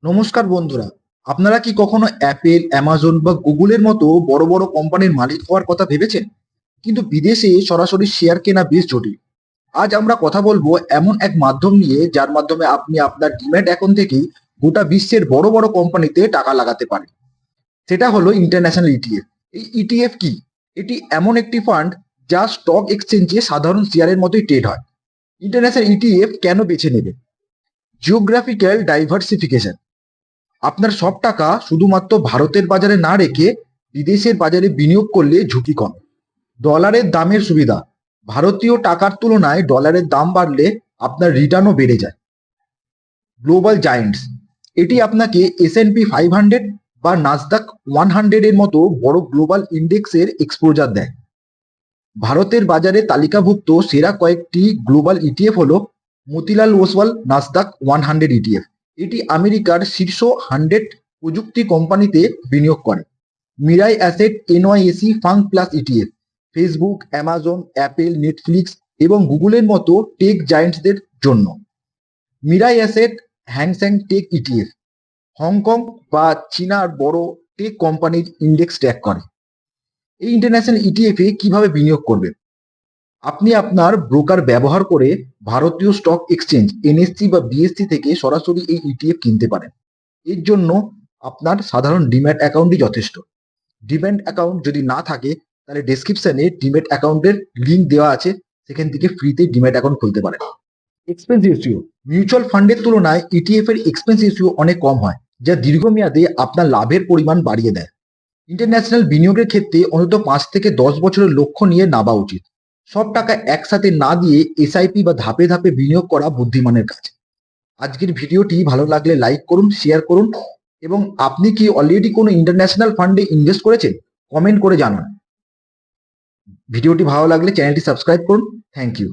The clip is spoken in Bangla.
নমস্কার বন্ধুরা। আপনারা কি কখনো অ্যাপেল, অ্যামাজন বা গুগলের মতো বড় বড় কোম্পানির মালিক হওয়ার কথা ভেবেছেন? কিন্তু বিদেশে সরাসরি শেয়ার কেনা বেশ জটিল। আজ আমরা কথা বলবো এমন এক মাধ্যম নিয়ে যার মাধ্যমে আপনি আপনার ডিম্যাট অ্যাকাউন্ট থেকেই গোটা বিশ্বের বড় বড় কোম্পানিতে টাকা লাগাতে পারেন। সেটা হলো ইন্টারন্যাশনাল ইটিএফ। এই ইটিএফ কি? এটি এমন একটি ফান্ড যা স্টক এক্সচেঞ্জে সাধারণ শেয়ারের মতোই ট্রেড হয়। ইন্টারন্যাশনাল ইটিএফ কেন বেছে নেবে? Geographical diversification. আপনার সব টাকা শুধুমাত্র ভারতের বাজারে না রেখে বিদেশের বাজারে বিনিয়োগ করলে ঝুঁকি কমে। ডলারের দামের সুবিধা। ভারতীয় টাকার তুলনায় ডলারের দাম বাড়লে আপনার রিটার্নও বেড়ে যায়। Global giants. এটি আপনাকে S&P 500 বা নাসদাক 100 এর মতো বড় গ্লোবাল ইন্ডেক্সের এক্সপোজার দেয়। ভারতের বাজারে তালিকাভুক্ত সেরা কয়েকটি গ্লোবাল ইটিএফ হলো মতিলাল ওসওয়াল নাসদাক 100 ইটিএফ। এটি আমেরিকার শীর্ষ 100 প্রযুক্তি কোম্পানিতে বিনিয়োগ করে। Mirae asset NYSE FANG plus ETF Facebook, Amazon, Apple, Netflix এবং গুগলের মতো টেক জায়ান্টসদের জন্য। Mirae asset Hang Seng tech ETF Hong Kong বা চীনার বড় টেক কোম্পানির ইন্ডেক্স ট্র্যাক করে। এই ইন্টারন্যাশনাল ইটিএফ এ কিভাবে বিনিয়োগ করবেন? আপনি আপনার ব্রোকার ব্যবহার করে ভারতীয় স্টক এক্সচেঞ্জ NSE বা BSE থেকে সরাসরি এই ইটিএফ কিনতে পারেন। এর জন্য আপনার সাধারণ ডিম্যাট অ্যাকাউন্টই যথেষ্ট। ডিম্যাট অ্যাকাউন্ট যদি না থাকে তাহলে ডেসক্রিপশনে ডিম্যাট অ্যাকাউন্টের লিঙ্ক দেওয়া আছে, সেখান থেকে ফ্রিতে ডিম্যাট অ্যাকাউন্ট খুলতে পারেন। Expense ratio. মিউচুয়াল ফান্ডের তুলনায় ইটিএফ এর এক্সপেন্স রেশিও অনেক কম হয়, যা দীর্ঘমেয়াদে আপনার লাভের পরিমাণ বাড়িয়ে দেয়। ইন্টারন্যাশনাল বিনিয়োগের ক্ষেত্রে অন্তত 5 থেকে 10 বছরের লক্ষ্য নিয়ে নাবা উচিত। সব টাকা একসাথে না দিয়ে এসআইপি বা ধাপে ধাপে বিনিয়োগ করা বুদ্ধিমানের কাজ। আজকের ভিডিওটি ভালো লাগলে লাইক করুন, শেয়ার করুন এবং আপনি কি অলরেডি কোনো ইন্টারন্যাশনাল ফান্ডে ইনভেস্ট করেছেন? কমেন্ট করে জানান। ভিডিওটি ভালো লাগলে চ্যানেলটি সাবস্ক্রাইব করুন। Thank you.